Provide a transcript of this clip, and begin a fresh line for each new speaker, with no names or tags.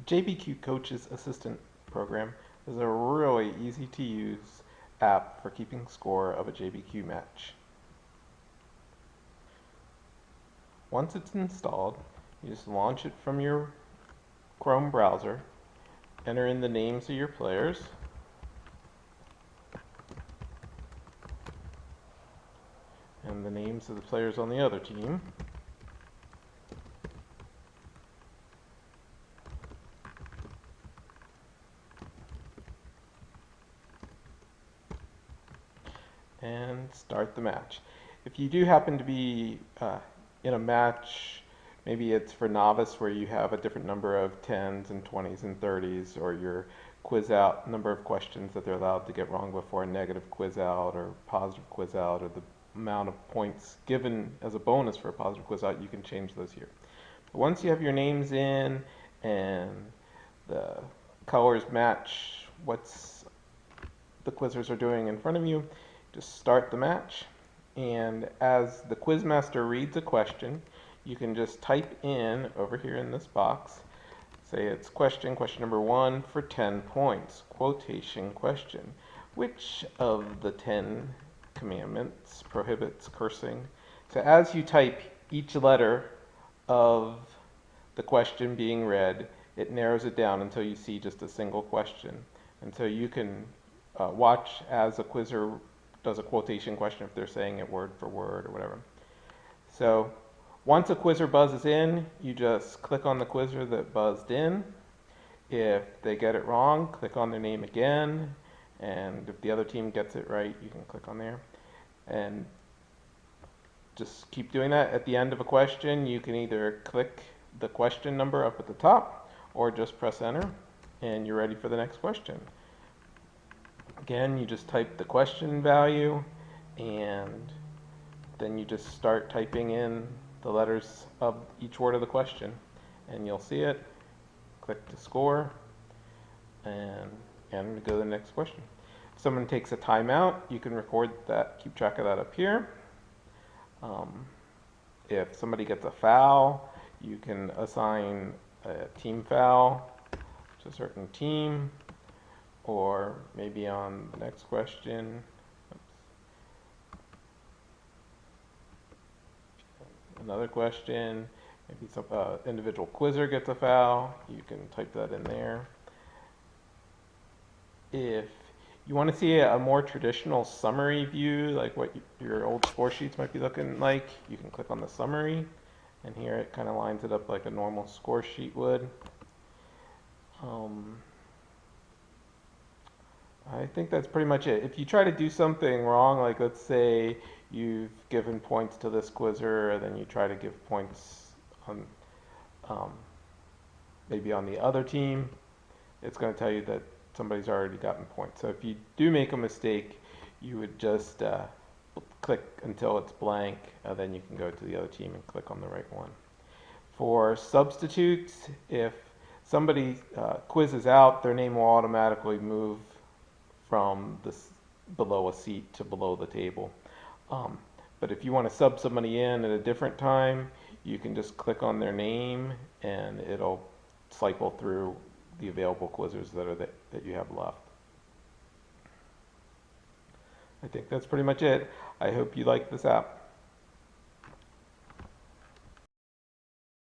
JBQ Coach's Assistant program is a really easy to use app for keeping score of a JBQ match. Once it's installed, you just launch it from your Chrome browser, enter in the names of your players, and the names of the players on the other team. And start the match. If you do happen to be in a match, maybe it's for novice where you have a different number of 10s and 20s and 30s, or your quiz out number of questions that they're allowed to get wrong before a negative quiz out or positive quiz out, or the amount of points given as a bonus for a positive quiz out, you can change those here. But once you have your names in and the colors match what's the quizzers are doing in front of you, just start the match. And as the quizmaster reads a question, you can just type in over here in this box, say it's question number 1 for 10 points, quotation question. Which of the 10 commandments prohibits cursing? So as you type each letter of the question being read, it narrows it down until you see just a single question. And so you can watch as a quizzer does a quotation question if they're saying it word for word or whatever. So once a quizzer buzzes in, you just click on the quizzer that buzzed in. If they get it wrong, click on their name again. And if the other team gets it right, you can click on there. And just keep doing that. At the end of a question, you can either click the question number up at the top or just press enter and you're ready for the next question. Again, you just type the question value and then you just start typing in the letters of each word of the question and you'll see it. Click to score and go to the next question. If someone takes a timeout, you can record that, keep track of that up here. If somebody gets a foul, you can assign a team foul to a certain team. Or maybe on the next question, another question, maybe some individual quizzer gets a foul, you can type that in there. If you want to see a more traditional summary view, like what your old score sheets might be looking like, you can click on the summary, and here it kind of lines it up like a normal score sheet would. I think that's pretty much it. If you try to do something wrong, like let's say you've given points to this quizzer, and then you try to give points on maybe on the other team, it's going to tell you that somebody's already gotten points. So if you do make a mistake, you would just click until it's blank, then you can go to the other team and click on the right one. For substitutes, if somebody quizzes out, their name will automatically move from this below a seat to below the table. But if you want to sub somebody in at a different time, you can just click on their name and it'll cycle through the available quizzers that you have left. I think that's pretty much it. I hope you like this app.